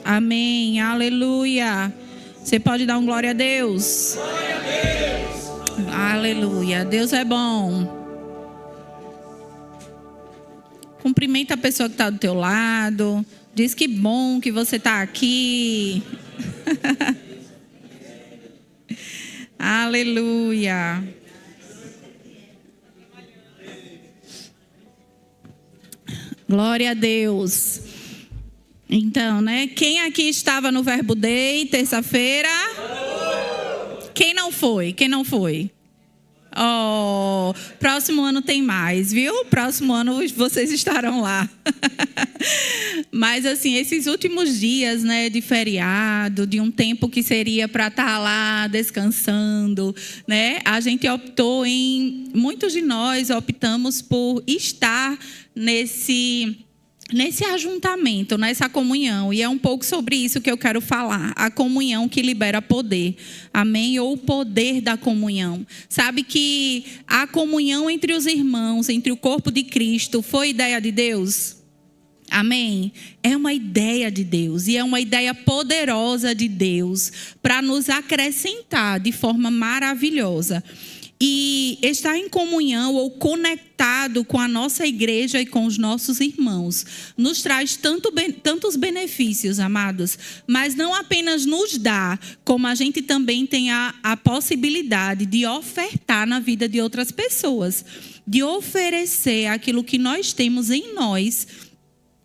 Amém, aleluia. Você pode dar um glória a Deus? Glória a Deus. Aleluia, Deus é bom. Cumprimenta a pessoa que está do teu lado. Diz que bom que você está aqui. Aleluia. Glória a Deus. Então, né? Quem aqui estava no Verbo Day, terça-feira? Quem não foi? Quem não foi? Oh, próximo ano tem mais, viu? Próximo ano vocês estarão lá. Mas assim, esses últimos dias, né, de feriado, de um tempo que seria para estar lá descansando, né? A gente optou muitos de nós optamos por estar nesse ajuntamento, nessa comunhão. E é um pouco sobre isso que eu quero falar. A comunhão que libera poder. Amém? Ou o poder da comunhão. Sabe que a comunhão entre os irmãos, entre o corpo de Cristo, foi ideia de Deus? Amém? É uma ideia de Deus. E é uma ideia poderosa de Deus para nos acrescentar de forma maravilhosa. E estar em comunhão ou conectado com a nossa igreja e com os nossos irmãos nos traz tantos benefícios, amados. Mas não apenas nos dá, como a gente também tem a possibilidade de ofertar na vida de outras pessoas. De oferecer aquilo que nós temos em nós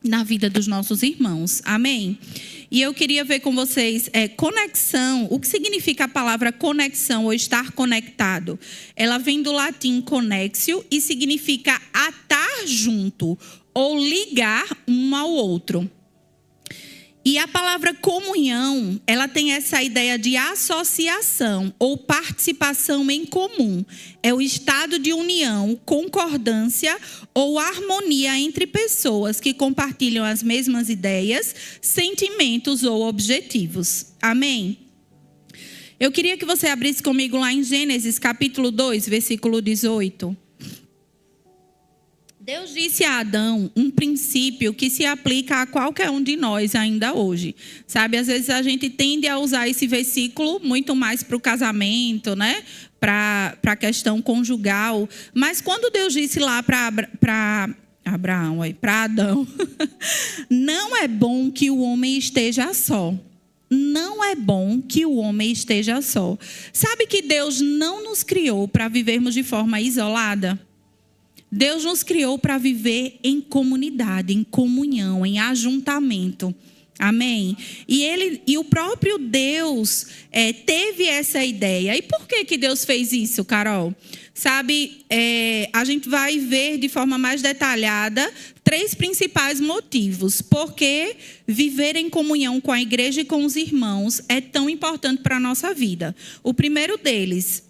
na vida dos nossos irmãos. Amém? E eu queria ver com vocês conexão. O que significa a palavra conexão ou estar conectado? Ela vem do latim connexio e significa atar junto ou ligar um ao outro. E a palavra comunhão, ela tem essa ideia de associação ou participação em comum. É o estado de união, concordância ou harmonia entre pessoas que compartilham as mesmas ideias, sentimentos ou objetivos. Amém? Eu queria que você abrisse comigo lá em Gênesis capítulo 2, versículo 18. Deus disse a Adão um princípio que se aplica a qualquer um de nós ainda hoje. Sabe, às vezes a gente tende a usar esse versículo muito mais para o casamento, né? Para a questão conjugal. Mas quando Deus disse lá para Adão, não é bom que o homem esteja só. Não é bom que o homem esteja só. Sabe que Deus não nos criou para vivermos de forma isolada? Deus nos criou para viver em comunidade, em comunhão, em ajuntamento. Amém? E o próprio Deus teve essa ideia. E por que Deus fez isso, Carol? Sabe, a gente vai ver de forma mais detalhada 3 principais motivos. Por que viver em comunhão com a igreja e com os irmãos é tão importante para a nossa vida. O primeiro deles,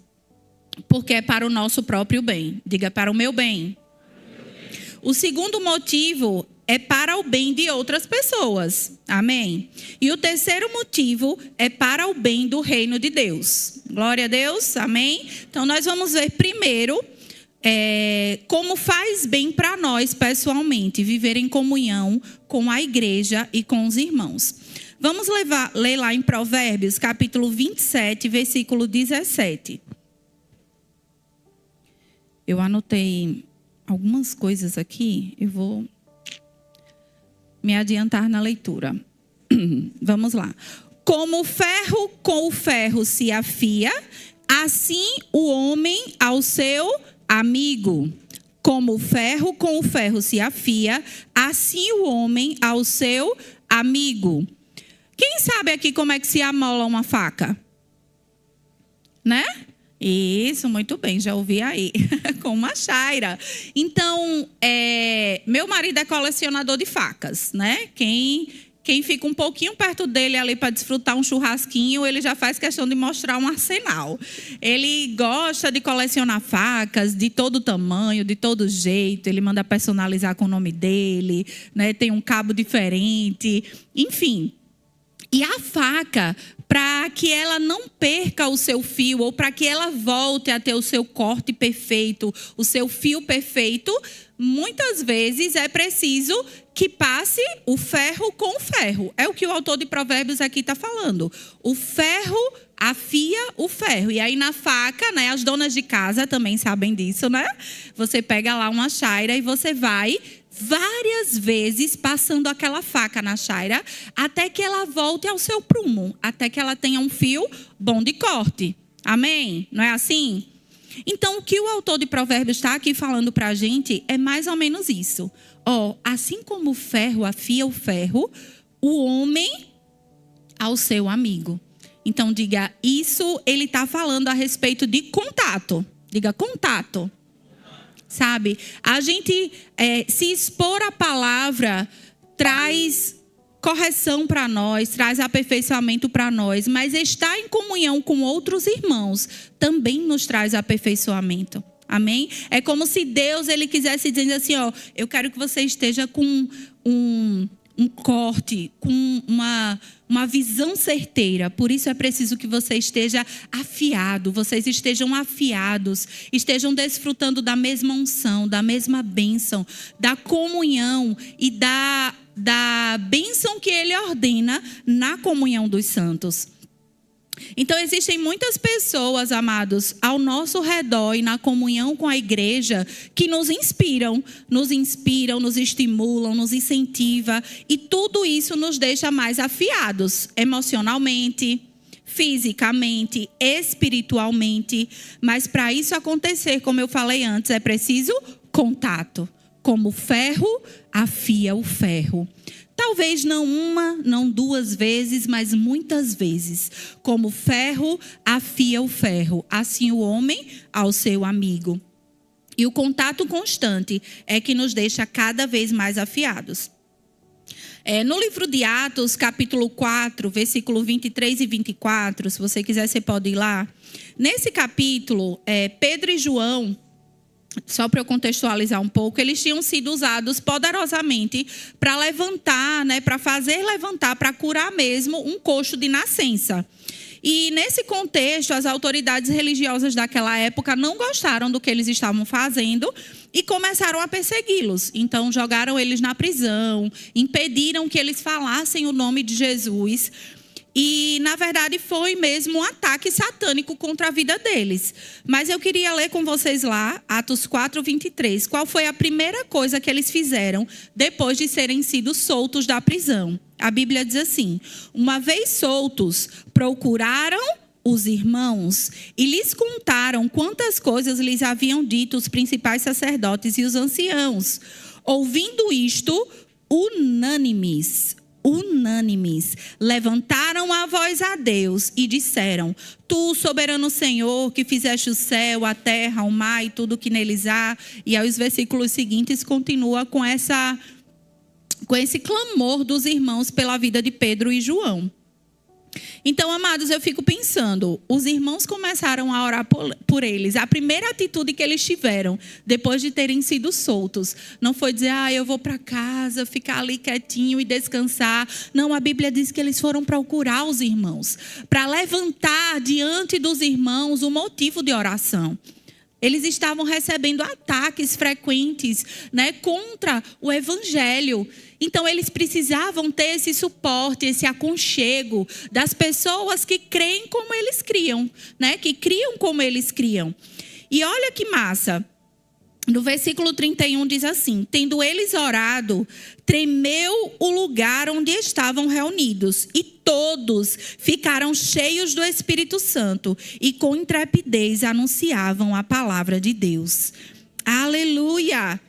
porque é para o nosso próprio bem. Diga, para o meu bem. O segundo motivo é para o bem de outras pessoas. Amém? E o terceiro motivo é para o bem do reino de Deus. Glória a Deus. Amém? Então, nós vamos ver primeiro como faz bem para nós, pessoalmente, viver em comunhão com a igreja e com os irmãos. Vamos ler lá em Provérbios, capítulo 27, versículo 17. Eu anotei algumas coisas aqui, eu vou me adiantar na leitura. Vamos lá. Como o ferro com o ferro se afia, assim o homem ao seu amigo. Como o ferro com o ferro se afia, assim o homem ao seu amigo. Quem sabe aqui como é que se amola uma faca? Né? Isso, muito bem, já ouvi aí, com uma chaira. Então, meu marido é colecionador de facas, né? Quem fica um pouquinho perto dele ali para desfrutar um churrasquinho, ele já faz questão de mostrar um arsenal. Ele gosta de colecionar facas de todo tamanho, de todo jeito. Ele manda personalizar com o nome dele, né? Tem um cabo diferente, enfim. E a faca, para que ela não perca o seu fio, ou para que ela volte a ter o seu corte perfeito, o seu fio perfeito, muitas vezes é preciso que passe o ferro com o ferro. É o que o autor de Provérbios aqui está falando. O ferro afia o ferro. E aí na faca, né, as donas de casa também sabem disso, né? Você pega lá uma chaira e você vai várias vezes passando aquela faca na chaira até que ela volte ao seu prumo, até que ela tenha um fio bom de corte. Amém? Não é assim? Então, o que o autor de Provérbios está aqui falando para a gente é mais ou menos isso. Assim como o ferro afia o ferro, o homem ao seu amigo. Então, diga, isso ele está falando a respeito de contato. Diga, contato. Sabe? A gente se expor à palavra traz correção para nós, traz aperfeiçoamento para nós, mas estar em comunhão com outros irmãos também nos traz aperfeiçoamento. Amém? É como se Deus ele quisesse dizer assim, eu quero que você esteja com um corte, com uma visão certeira. Por isso é preciso que você esteja afiado, vocês estejam afiados, estejam desfrutando da mesma unção, da mesma bênção, da comunhão e da bênção que ele ordena na comunhão dos santos. Então, existem muitas pessoas, amados, ao nosso redor e na comunhão com a igreja que nos inspiram, nos estimulam, nos incentivam. E tudo isso nos deixa mais afiados emocionalmente, fisicamente, espiritualmente. Mas para isso acontecer, como eu falei antes, é preciso contato. Como o ferro afia o ferro. Talvez não uma, não duas vezes, mas muitas vezes. Como o ferro afia o ferro, assim o homem ao seu amigo. E o contato constante é que nos deixa cada vez mais afiados. No livro de Atos, capítulo 4, versículo 23 e 24, se você quiser, você pode ir lá. Nesse capítulo, Pedro e João, só para eu contextualizar um pouco, eles tinham sido usados poderosamente para levantar, para fazer levantar, para curar mesmo um coxo de nascença. E nesse contexto, as autoridades religiosas daquela época não gostaram do que eles estavam fazendo e começaram a persegui-los. Então, jogaram eles na prisão, impediram que eles falassem o nome de Jesus. E, na verdade, foi mesmo um ataque satânico contra a vida deles. Mas eu queria ler com vocês lá, Atos 4, 23. Qual foi a primeira coisa que eles fizeram depois de serem sido soltos da prisão? A Bíblia diz assim: uma vez soltos, procuraram os irmãos e lhes contaram quantas coisas lhes haviam dito os principais sacerdotes e os anciãos. Ouvindo isto, unânimes, levantaram a voz a Deus e disseram: Tu, soberano Senhor, que fizeste o céu, a terra, o mar e tudo que neles há. E aí os versículos seguintes continuam com esse clamor dos irmãos pela vida de Pedro e João. Então, amados, eu fico pensando, os irmãos começaram a orar por eles. A primeira atitude que eles tiveram, depois de terem sido soltos, não foi dizer, eu vou para casa, ficar ali quietinho e descansar. Não, a Bíblia diz que eles foram procurar os irmãos, para levantar diante dos irmãos o motivo de oração. Eles estavam recebendo ataques frequentes, contra o evangelho. Então, eles precisavam ter esse suporte, esse aconchego das pessoas que creem como eles criam, que criam como eles criam. E olha que massa. No versículo 31 diz assim: tendo eles orado, tremeu o lugar onde estavam reunidos, e todos ficaram cheios do Espírito Santo e com intrepidez anunciavam a palavra de Deus. Aleluia!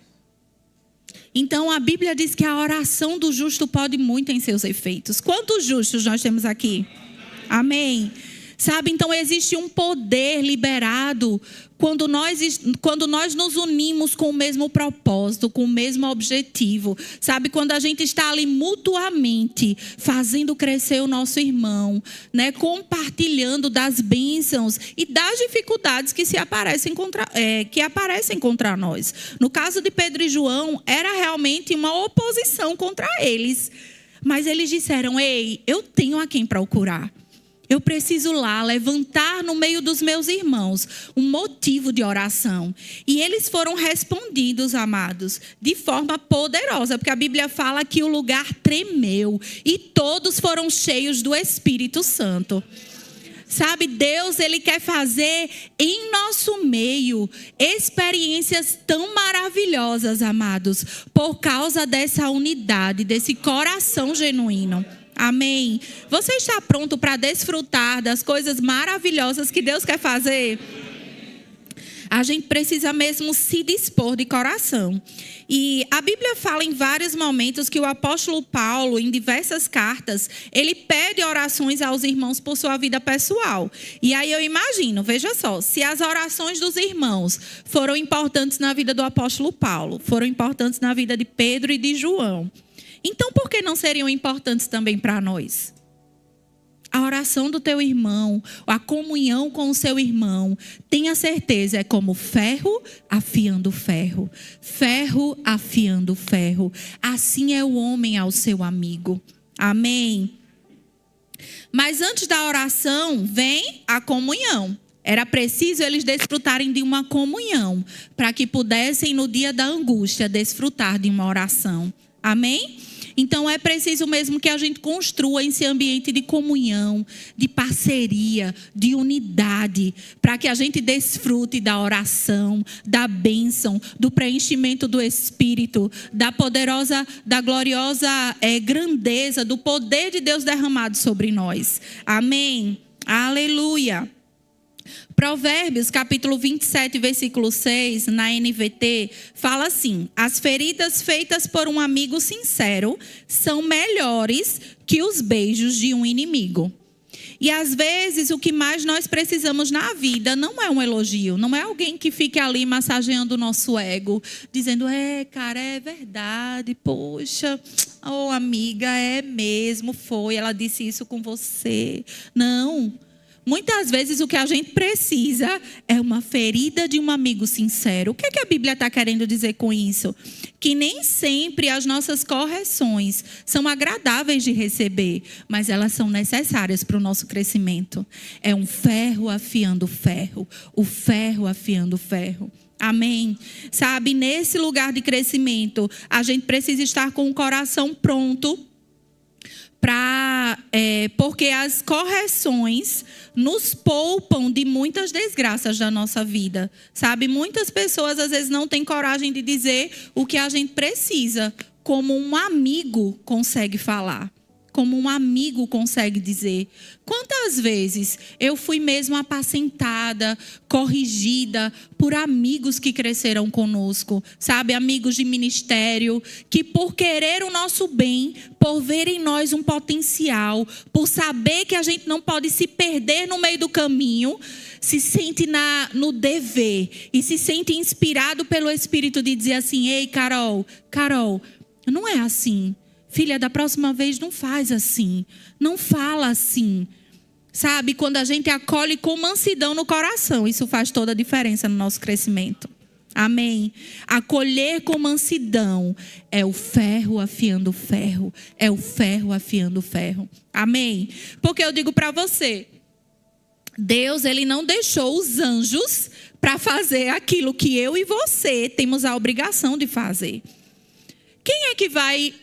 Então a Bíblia diz que a oração do justo pode muito em seus efeitos. Quantos justos nós temos aqui? Amém. Sabe, então existe um poder liberado quando nós nos unimos com o mesmo propósito, com o mesmo objetivo. Sabe, quando a gente está ali mutuamente fazendo crescer o nosso irmão, compartilhando das bênçãos e das dificuldades que aparecem contra nós. No caso de Pedro e João, era realmente uma oposição contra eles. Mas eles disseram: ei, eu tenho a quem procurar. Eu preciso lá levantar no meio dos meus irmãos um motivo de oração. E eles foram respondidos, amados, de forma poderosa. Porque a Bíblia fala que o lugar tremeu e todos foram cheios do Espírito Santo. Sabe, Deus, Ele quer fazer em nosso meio experiências tão maravilhosas, amados, por causa dessa unidade, desse coração genuíno. Amém? Você está pronto para desfrutar das coisas maravilhosas que Deus quer fazer? A gente precisa mesmo se dispor de coração. E a Bíblia fala em vários momentos que o apóstolo Paulo, em diversas cartas, ele pede orações aos irmãos por sua vida pessoal. E aí eu imagino, veja só, se as orações dos irmãos foram importantes na vida do apóstolo Paulo, foram importantes na vida de Pedro e de João, então por que não seriam importantes também para nós? A oração do teu irmão, a comunhão com o seu irmão, tenha certeza, é como ferro afiando ferro. Ferro afiando ferro. Assim é o homem ao seu amigo. Amém? Mas antes da oração, vem a comunhão. Era preciso eles desfrutarem de uma comunhão, para que pudessem, no dia da angústia, desfrutar de uma oração. Amém? Então é preciso mesmo que a gente construa esse ambiente de comunhão, de parceria, de unidade, para que a gente desfrute da oração, da bênção, do preenchimento do Espírito, da poderosa, da gloriosa grandeza, do poder de Deus derramado sobre nós. Amém? Aleluia! Provérbios, capítulo 27, versículo 6, na NVT, fala assim: as feridas feitas por um amigo sincero são melhores que os beijos de um inimigo. E às vezes o que mais nós precisamos na vida não é um elogio, não é alguém que fique ali massageando o nosso ego, dizendo: cara, é verdade, poxa, oh amiga, é mesmo, foi, ela disse isso com você. Não. Muitas vezes o que a gente precisa é uma ferida de um amigo sincero. O que é que a Bíblia está querendo dizer com isso? Que nem sempre as nossas correções são agradáveis de receber, mas elas são necessárias para o nosso crescimento. É um ferro afiando ferro, o ferro afiando ferro. Amém? Sabe, nesse lugar de crescimento, a gente precisa estar com o coração pronto, porque as correções nos poupam de muitas desgraças da nossa vida. Sabe, muitas pessoas às vezes não têm coragem de dizer o que a gente precisa, como um amigo consegue falar. Como um amigo consegue dizer. Quantas vezes eu fui mesmo apacentada, corrigida por amigos que cresceram conosco, sabe? Amigos de ministério, que por querer o nosso bem, por ver em nós um potencial, por saber que a gente não pode se perder no meio do caminho, se sente no dever e se sente inspirado pelo Espírito de dizer assim: ei, Carol, não é assim. Filha, da próxima vez não faz assim. Não fala assim. Sabe, quando a gente acolhe com mansidão no coração, isso faz toda a diferença no nosso crescimento. Amém? Acolher com mansidão é o ferro afiando ferro. É o ferro afiando ferro. Amém? Porque eu digo para você, Deus, Ele não deixou os anjos para fazer aquilo que eu e você temos a obrigação de fazer. Quem é que vai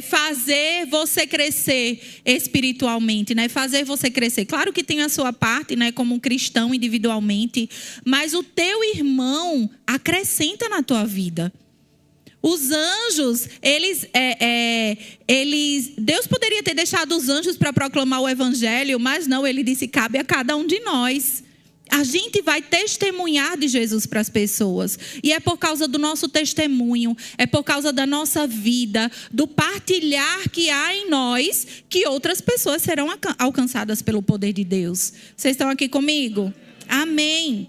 fazer você crescer espiritualmente, né? Fazer você crescer. Claro que tem a sua parte, né? Como um cristão individualmente, mas o teu irmão acrescenta na tua vida. Os anjos, Deus poderia ter deixado os anjos para proclamar o evangelho, mas não, Ele disse: cabe a cada um de nós. A gente vai testemunhar de Jesus para as pessoas. E é por causa do nosso testemunho, é por causa da nossa vida, do partilhar que há em nós, que outras pessoas serão alcançadas pelo poder de Deus. Vocês estão aqui comigo? Amém.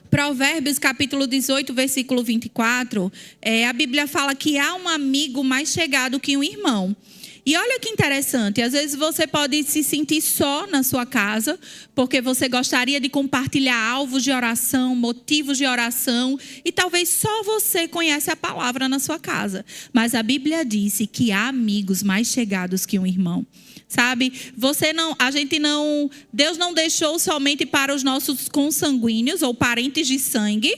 Provérbios capítulo 18, versículo 24. A Bíblia fala que há um amigo mais chegado que um irmão. E olha que interessante, às vezes você pode se sentir só na sua casa, porque você gostaria de compartilhar alvos de oração, motivos de oração, e talvez só você conhece a palavra na sua casa. Mas a Bíblia disse que há amigos mais chegados que um irmão. Sabe, Deus não deixou somente para os nossos consanguíneos ou parentes de sangue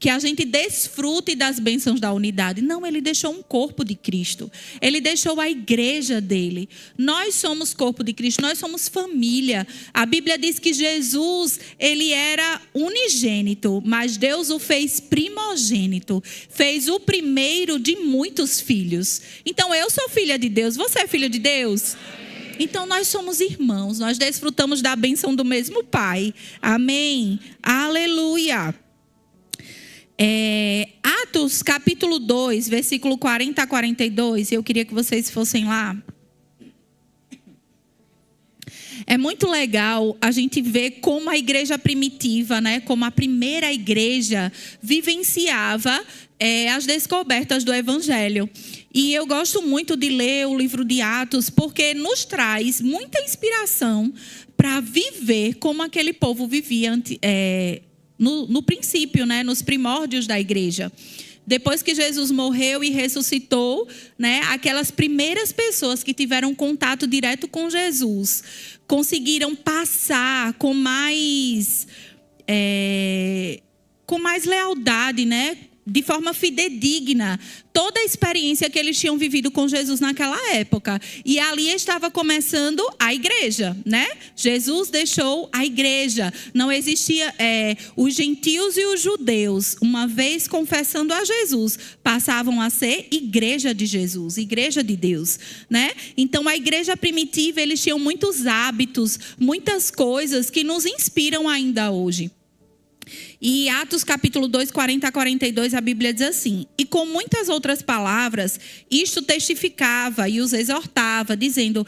que a gente desfrute das bênçãos da unidade. Não, Ele deixou um corpo de Cristo. Ele deixou a igreja dele. Nós somos corpo de Cristo, nós somos família. A Bíblia diz que Jesus, Ele era unigênito, mas Deus o fez primogênito. Fez o primeiro de muitos filhos. Então, eu sou filha de Deus, você é filho de Deus? Então, nós somos irmãos, nós desfrutamos da bênção do mesmo Pai. Amém? Aleluia. Atos capítulo 2, versículo 40 a 42, eu queria que vocês fossem lá. É muito legal a gente ver como a igreja primitiva, né, como a primeira igreja vivenciava as descobertas do Evangelho. E eu gosto muito de ler o livro de Atos, porque nos traz muita inspiração para viver como aquele povo vivia no princípio, né, nos primórdios da igreja. Depois que Jesus morreu e ressuscitou, né, aquelas primeiras pessoas que tiveram contato direto com Jesus conseguiram passar com mais lealdade, né, de forma fidedigna, toda a experiência que eles tinham vivido com Jesus naquela época. E ali estava começando a igreja, né? Jesus deixou a igreja. Não existia os gentios e os judeus, uma vez confessando a Jesus, passavam a ser igreja de Jesus, igreja de Deus, né? Então, a igreja primitiva, eles tinham muitos hábitos, muitas coisas que nos inspiram ainda hoje. E Atos capítulo 2, 40 a 42, a Bíblia diz assim: e com muitas outras palavras, isto testificava e os exortava, dizendo: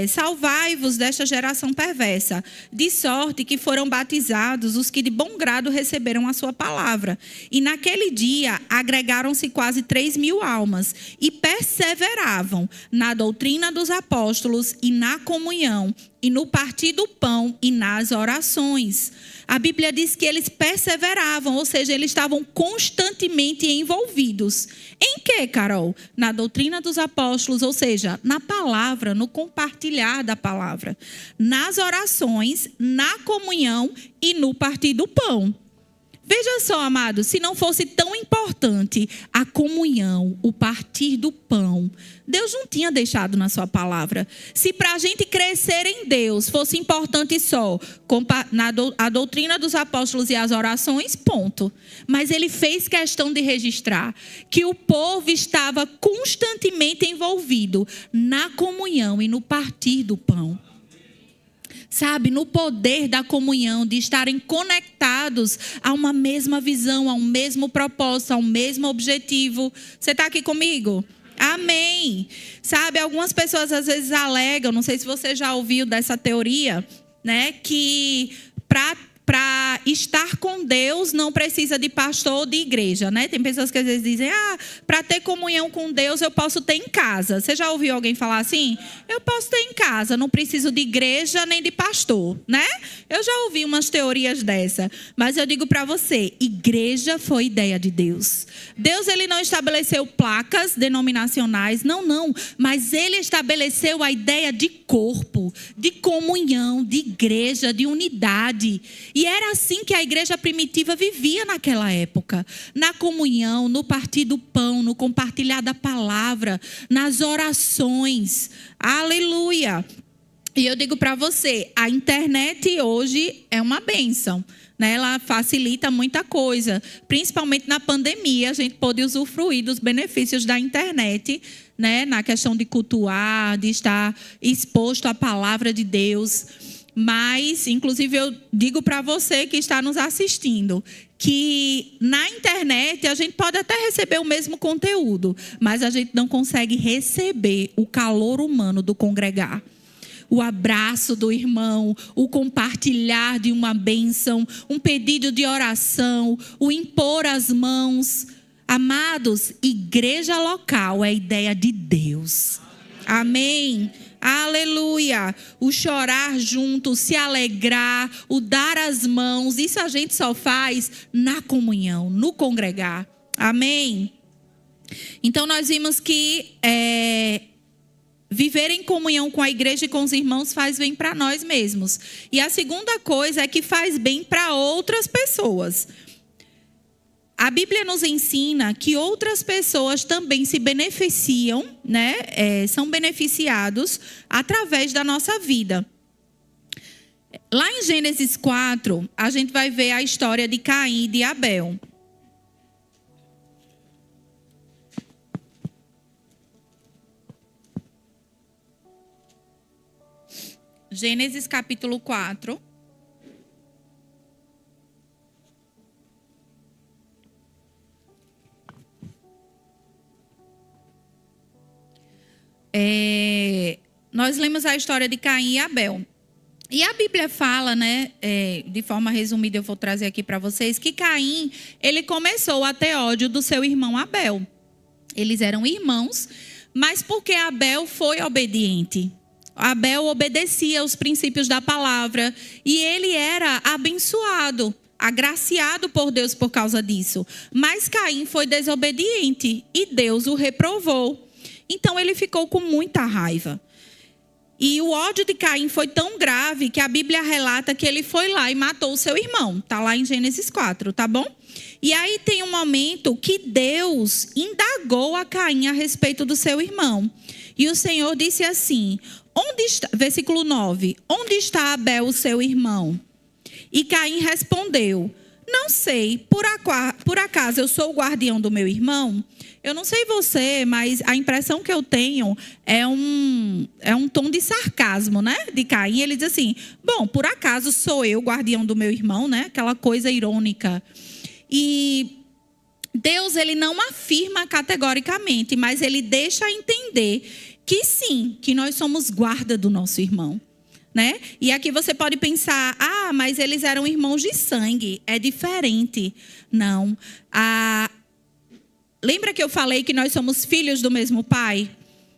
salvai-vos desta geração perversa, de sorte que foram batizados os que de bom grado receberam a sua palavra. E naquele dia agregaram-se quase 3.000 almas, e perseveravam na doutrina dos apóstolos e na comunhão, e no partir do pão e nas orações. A Bíblia diz que eles perseveravam, ou seja, eles estavam constantemente envolvidos. Em quê, Carol? Na doutrina dos apóstolos, ou seja, na palavra, no compartilhar da palavra. Nas orações, na comunhão e no partir do pão. Veja só, amados, se não fosse tão importante a comunhão, o partir do pão, Deus não tinha deixado na sua palavra. Se para a gente crescer em Deus fosse importante só a doutrina dos apóstolos e as orações, ponto. Mas Ele fez questão de registrar que o povo estava constantemente envolvido na comunhão e no partir do pão. Sabe, no poder da comunhão, de estarem conectados a uma mesma visão, a um mesmo propósito, a um mesmo objetivo. Você está aqui comigo? Amém. Sabe, algumas pessoas às vezes alegam, não sei se você já ouviu dessa teoria, né, que para estar com Deus não precisa de pastor ou de igreja, né? Tem pessoas que às vezes dizem: para ter comunhão com Deus eu posso ter em casa. Você já ouviu alguém falar assim? Eu posso ter em casa, não preciso de igreja nem de pastor, né? Eu já ouvi umas teorias dessa, mas eu digo para você, igreja foi ideia de Deus. Deus, Ele não estabeleceu placas denominacionais, não, mas Ele estabeleceu a ideia de corpo, de comunhão, de igreja, de unidade. E era assim que a igreja primitiva vivia naquela época. Na comunhão, no partir do pão, no compartilhar da palavra, nas orações. Aleluia! E eu digo para você, a internet hoje é uma bênção, né? Ela facilita muita coisa. Principalmente na pandemia, a gente pôde usufruir dos benefícios da internet, né? Na questão de cultuar, de estar exposto à palavra de Deus. Mas, inclusive, eu digo para você que está nos assistindo, que na internet a gente pode até receber o mesmo conteúdo, mas a gente não consegue receber o calor humano do congregar. O abraço do irmão, o compartilhar de uma bênção, um pedido de oração, o impor as mãos. Amados, igreja local é a ideia de Deus. Amém. Aleluia. O chorar junto, se alegrar, o dar as mãos, isso a gente só faz na comunhão, no congregar. Amém. Então nós vimos que viver em comunhão com a igreja e com os irmãos faz bem para nós mesmos. E a segunda coisa é que faz bem para outras pessoas. A Bíblia nos ensina que outras pessoas também se beneficiam, né? São beneficiados através da nossa vida. Lá em Gênesis 4, a gente vai ver a história de Caim e de Abel. Gênesis capítulo 4. Nós lemos a história de Caim e Abel. E a Bíblia fala, né, de forma resumida, eu vou trazer aqui para vocês, que Caim, ele começou a ter ódio do seu irmão Abel. Eles eram irmãos, mas porque Abel foi obediente. Abel obedecia aos princípios da palavra e ele era abençoado, agraciado por Deus por causa disso. Mas Caim foi desobediente e Deus o reprovou. Então ele ficou com muita raiva. E o ódio de Caim foi tão grave que a Bíblia relata que ele foi lá e matou o seu irmão. Está lá em Gênesis 4, tá bom? E aí tem um momento que Deus indagou a Caim a respeito do seu irmão. E o Senhor disse assim, onde está, versículo 9, onde está Abel, o seu irmão? E Caim respondeu, não sei, por acaso eu sou o guardião do meu irmão? Eu não sei você, mas a impressão que eu tenho é um tom de sarcasmo, né? De Caim. Ele diz assim, bom, por acaso sou eu o guardião do meu irmão, né? Aquela coisa irônica. E Deus, ele não afirma categoricamente, mas ele deixa entender que sim, que nós somos guarda do nosso irmão. Né? E aqui você pode pensar, mas eles eram irmãos de sangue, é diferente. Não. Lembra que eu falei que nós somos filhos do mesmo pai?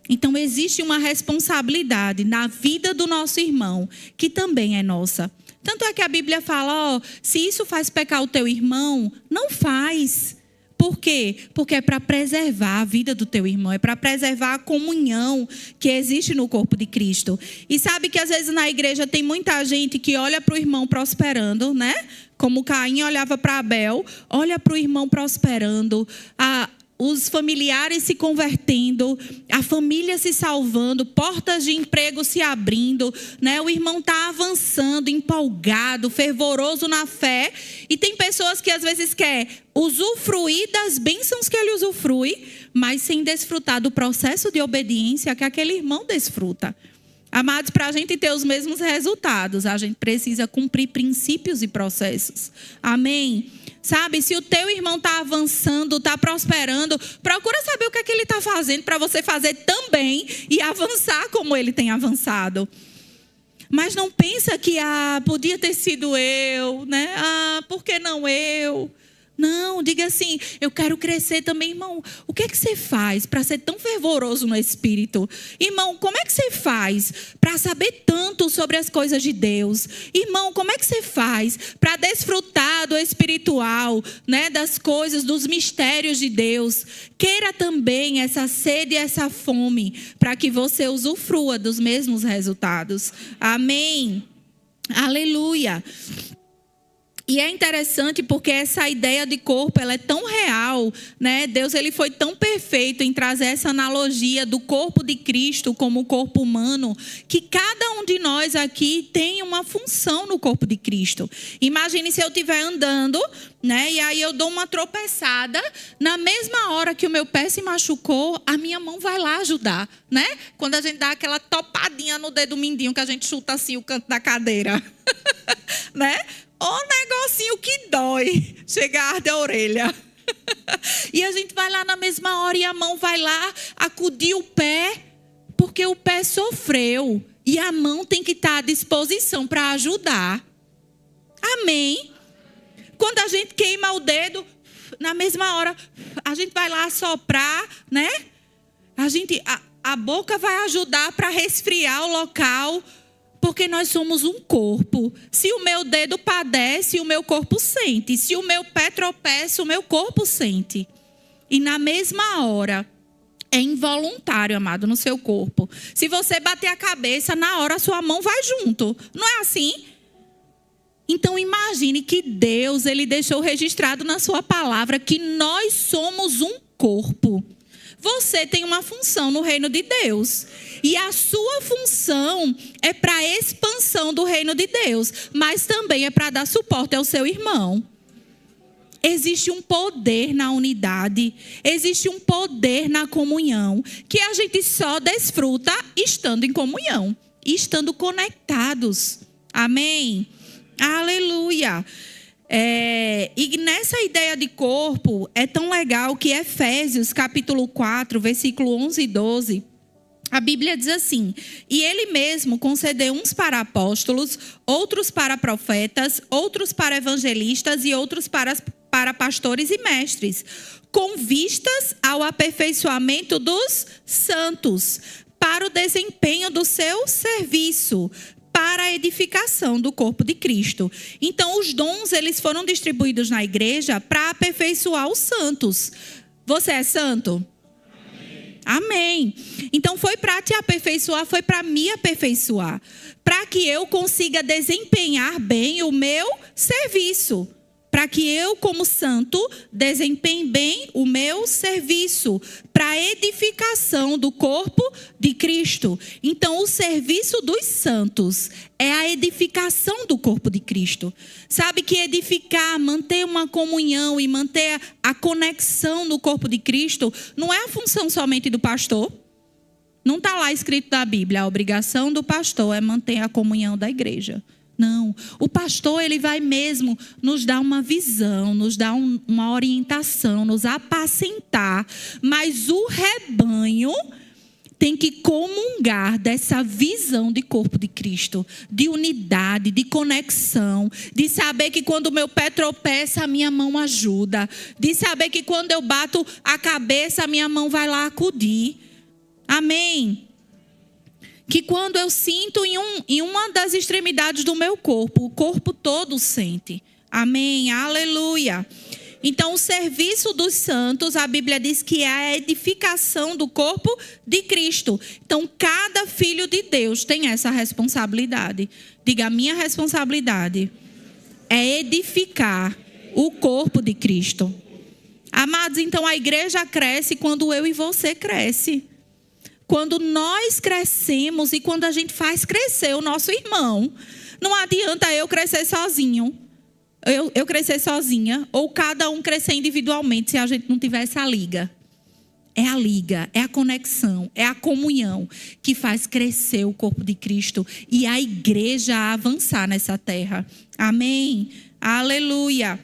Então existe uma responsabilidade na vida do nosso irmão, que também é nossa. Tanto é que a Bíblia fala, se isso faz pecar o teu irmão, não faz. Por quê? Porque é para preservar a vida do teu irmão, é para preservar a comunhão que existe no corpo de Cristo. E sabe que às vezes na igreja tem muita gente que olha para o irmão prosperando, né? Como Caim olhava para Abel, olha para o irmão prosperando, os familiares se convertendo, a família se salvando, portas de emprego se abrindo, né? O irmão está avançando, empolgado, fervoroso na fé. E tem pessoas que às vezes querem usufruir das bênçãos que ele usufrui, mas sem desfrutar do processo de obediência que aquele irmão desfruta. Amados, para a gente ter os mesmos resultados, a gente precisa cumprir princípios e processos. Amém? Sabe, se o teu irmão está avançando, está prosperando, procura saber o que é que ele está fazendo para você fazer também e avançar como ele tem avançado. Mas não pensa que, podia ter sido eu, né? Por que não eu? Não, diga assim, eu quero crescer também, irmão. O que é que você faz para ser tão fervoroso no Espírito? Irmão, como é que você faz para saber tanto sobre as coisas de Deus? Irmão, como é que você faz para desfrutar do espiritual, né, das coisas, dos mistérios de Deus? Queira também essa sede e essa fome para que você usufrua dos mesmos resultados. Amém. Aleluia. E é interessante porque essa ideia de corpo, ela é tão real, né? Deus, ele foi tão perfeito em trazer essa analogia do corpo de Cristo como o corpo humano, que cada um de nós aqui tem uma função no corpo de Cristo. Imagine se eu estiver andando, né? E aí eu dou uma tropeçada, na mesma hora que o meu pé se machucou, a minha mão vai lá ajudar, né? Quando a gente dá aquela topadinha no dedo mindinho, que a gente chuta assim o canto da cadeira, né? O negocinho que dói, chega a arder a orelha. E a gente vai lá na mesma hora e a mão vai lá acudir o pé, porque o pé sofreu. E a mão tem que estar à disposição para ajudar. Amém? Quando a gente queima o dedo, na mesma hora, a gente vai lá soprar, né? A boca vai ajudar para resfriar o local, porque nós somos um corpo. Se o meu dedo padece, o meu corpo sente. Se o meu pé tropeça, o meu corpo sente. E na mesma hora, é involuntário, amado, no seu corpo. Se você bater a cabeça, na hora a sua mão vai junto. Não é assim? Então imagine que Deus, ele deixou registrado na sua palavra que nós somos um corpo. Você tem uma função no reino de Deus. E a sua função é para a expansão do reino de Deus. Mas também é para dar suporte ao seu irmão. Existe um poder na unidade. Existe um poder na comunhão. Que a gente só desfruta estando em comunhão. Estando conectados. Amém? Aleluia. E nessa ideia de corpo, é tão legal que Efésios capítulo 4, versículo 11 e 12, a Bíblia diz assim: e ele mesmo concedeu uns para apóstolos, outros para profetas, outros para evangelistas e outros para pastores e mestres, com vistas ao aperfeiçoamento dos santos, para o desempenho do seu serviço, para a edificação do corpo de Cristo. Então, os dons, eles foram distribuídos na igreja para aperfeiçoar os santos. Você é santo? Amém. Então, foi para te aperfeiçoar, foi para me aperfeiçoar. Para que eu consiga desempenhar bem o meu serviço. Para que eu, como santo, desempenhe bem o meu serviço. Para a edificação do corpo de Cristo. Então, o serviço dos santos é a edificação do corpo de Cristo. Sabe que edificar, manter uma comunhão e manter a conexão no corpo de Cristo não é a função somente do pastor. Não está lá escrito na Bíblia: a obrigação do pastor é manter a comunhão da igreja. Não, o pastor, ele vai mesmo nos dar uma visão, nos dar uma orientação, nos apacentar. Mas o rebanho tem que comungar dessa visão de corpo de Cristo, de unidade, de conexão, de saber que quando o meu pé tropeça, a minha mão ajuda, de saber que quando eu bato a cabeça, a minha mão vai lá acudir. Amém? Que quando eu sinto em uma das extremidades do meu corpo, o corpo todo sente. Amém? Aleluia. Então, o serviço dos santos, a Bíblia diz que é a edificação do corpo de Cristo. Então, cada filho de Deus tem essa responsabilidade. Diga: a minha responsabilidade é edificar o corpo de Cristo. Amados, então a igreja cresce quando eu e você cresce. Quando nós crescemos e quando a gente faz crescer o nosso irmão. Não adianta eu crescer sozinho. Eu crescer sozinha, ou cada um crescer individualmente, se a gente não tiver essa liga. É a liga, é a conexão, é a comunhão que faz crescer o corpo de Cristo e a igreja avançar nessa terra. Amém? Aleluia.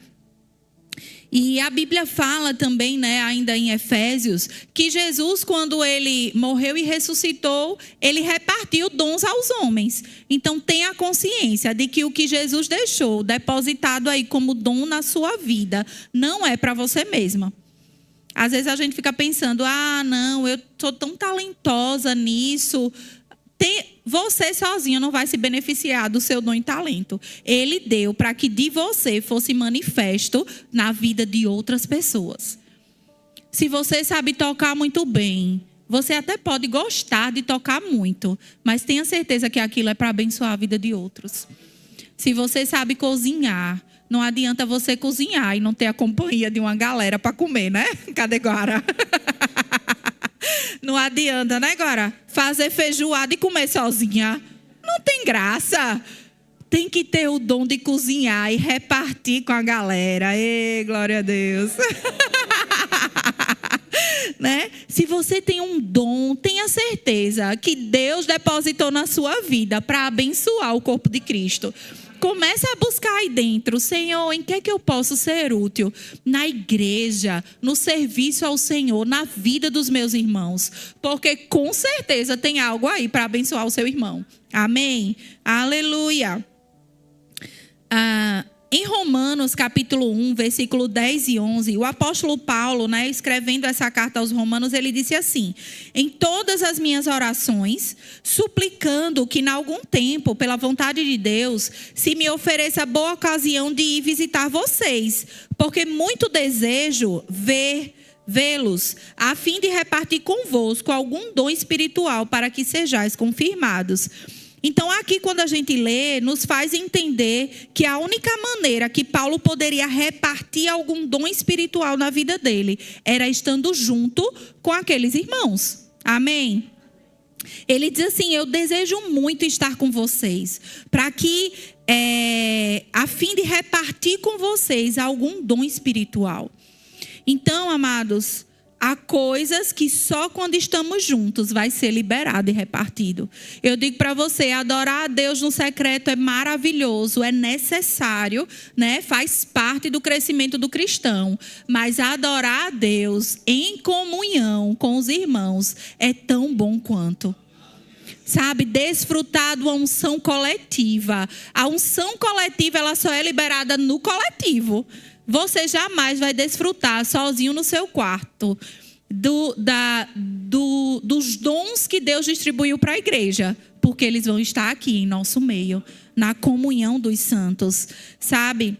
E a Bíblia fala também, né, ainda em Efésios, que Jesus, quando ele morreu e ressuscitou, ele repartiu dons aos homens. Então, tenha consciência de que o que Jesus deixou depositado aí como dom na sua vida, não é para você mesma. Às vezes a gente fica pensando: ah, não, eu sou tão talentosa nisso. Você sozinho não vai se beneficiar do seu dom e talento. Ele deu para que de você fosse manifesto na vida de outras pessoas. Se você sabe tocar muito bem, você até pode gostar de tocar muito, mas tenha certeza que aquilo é para abençoar a vida de outros. Se você sabe cozinhar, não adianta você cozinhar e não ter a companhia de uma galera para comer, né? Cadê agora? Não adianta, né, agora? Fazer feijoada e comer sozinha. Não tem graça. Tem que ter o dom de cozinhar e repartir com a galera. Ei, glória a Deus. Né? Se você tem um dom, tenha certeza que Deus depositou na sua vida para abençoar o corpo de Cristo. Comece a buscar aí dentro: Senhor, em que é que eu posso ser útil? Na igreja, no serviço ao Senhor, na vida dos meus irmãos. Porque com certeza tem algo aí para abençoar o seu irmão. Amém? Aleluia. Em Romanos, capítulo 1, versículo 10 e 11, o apóstolo Paulo, escrevendo essa carta aos Romanos, ele disse assim: em todas as minhas orações, suplicando que, em algum tempo, pela vontade de Deus, se me ofereça boa ocasião de ir visitar vocês, porque muito desejo vê-los, a fim de repartir convosco algum dom espiritual, para que sejais confirmados. Então, aqui, quando a gente lê, nos faz entender que a única maneira que Paulo poderia repartir algum dom espiritual na vida dele era estando junto com aqueles irmãos. Amém? Ele diz assim: eu desejo muito estar com vocês, para que, a fim de repartir com vocês algum dom espiritual. Então, amados, há coisas que só quando estamos juntos vai ser liberado e repartido. Eu digo para você, adorar a Deus no secreto é maravilhoso, é necessário, faz parte do crescimento do cristão. Mas adorar a Deus em comunhão com os irmãos é tão bom quanto. Sabe, desfrutar de uma unção coletiva. A unção coletiva, ela só é liberada no coletivo. Você jamais vai desfrutar sozinho no seu quarto dos dons que Deus distribuiu para a igreja, porque eles vão estar aqui em nosso meio, na comunhão dos santos, sabe?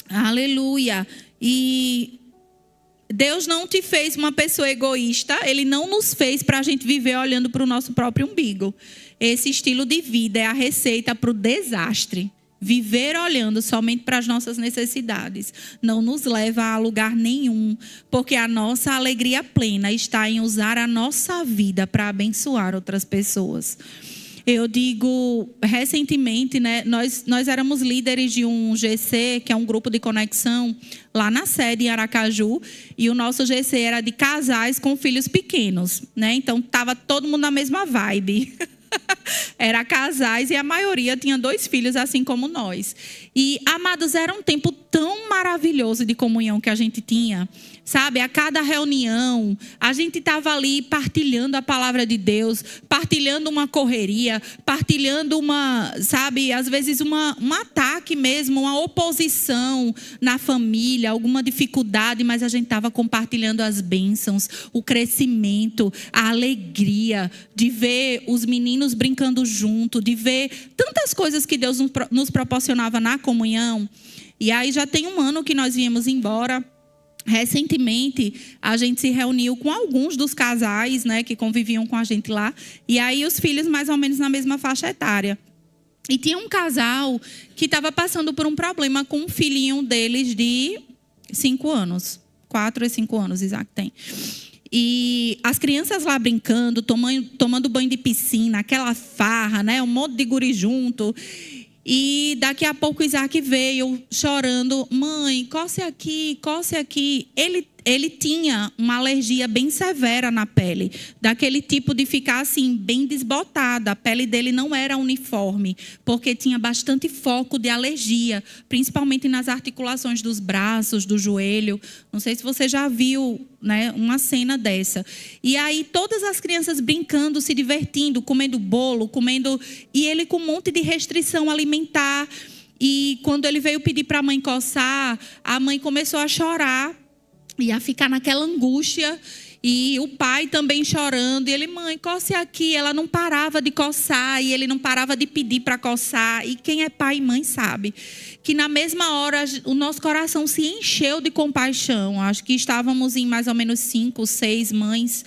Aleluia. E Deus não te fez uma pessoa egoísta, Ele não nos fez para a gente viver olhando para o nosso próprio umbigo. Esse estilo de vida é a receita para o desastre. Viver olhando somente para as nossas necessidades não nos leva a lugar nenhum, porque a nossa alegria plena está em usar a nossa vida para abençoar outras pessoas. Eu digo, recentemente, nós éramos líderes de um GC, que é um grupo de conexão, lá na sede em Aracaju, e o nosso GC era de casais com filhos pequenos, Então, estava todo mundo na mesma vibe. Era casais e a maioria tinha 2 filhos, assim como nós. E, amados, era um tempo tão maravilhoso de comunhão que a gente tinha. Sabe, a cada reunião, a gente estava ali partilhando a palavra de Deus, partilhando uma correria, partilhando às vezes um ataque mesmo, uma oposição na família, alguma dificuldade, mas a gente estava compartilhando as bênçãos, o crescimento, a alegria de ver os meninos brincando junto, de ver tantas coisas que Deus nos proporcionava na comunhão. E aí já tem 1 ano que nós viemos embora. Recentemente, a gente se reuniu com alguns dos casais, que conviviam com a gente lá. E aí, os filhos mais ou menos na mesma faixa etária. E tinha um casal que estava passando por um problema com um filhinho deles de 5 anos. 4 e 5 anos, Isaac tem. E as crianças lá brincando, tomando banho de piscina, aquela farra, um monte de guri junto. E daqui a pouco Isaac veio chorando: mãe, coce aqui, coce aqui. Ele tinha uma alergia bem severa na pele, daquele tipo de ficar assim, bem desbotada. A pele dele não era uniforme, porque tinha bastante foco de alergia, principalmente nas articulações dos braços, do joelho. Não sei se você já viu, uma cena dessa. E aí todas as crianças brincando, se divertindo, comendo bolo, e ele com um monte de restrição alimentar. E quando ele veio pedir para a mãe coçar, a mãe começou a chorar. E a ficar naquela angústia, e o pai também chorando, e ele: mãe, coce aqui. Ela não parava de coçar, e ele não parava de pedir para coçar. E quem é pai e mãe sabe que na mesma hora o nosso coração se encheu de compaixão. Acho que estávamos em mais ou menos 5, 6 mães.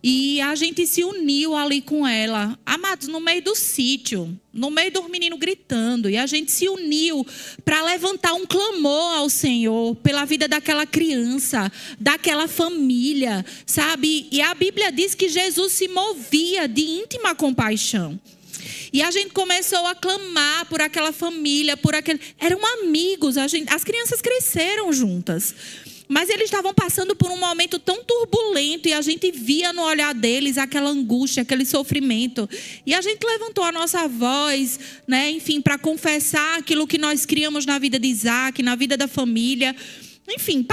E a gente se uniu ali com ela, amados, no meio do sítio, no meio dos meninos gritando. E a gente se uniu para levantar um clamor ao Senhor pela vida daquela criança, daquela família, sabe? E a Bíblia diz que Jesus se movia de íntima compaixão. E a gente começou a clamar por aquela família, eram amigos, as crianças cresceram juntas. Mas eles estavam passando por um momento tão turbulento, e a gente via no olhar deles aquela angústia, aquele sofrimento. E a gente levantou a nossa voz, enfim, para confessar aquilo que nós criamos na vida de Isaac, na vida da família. Enfim,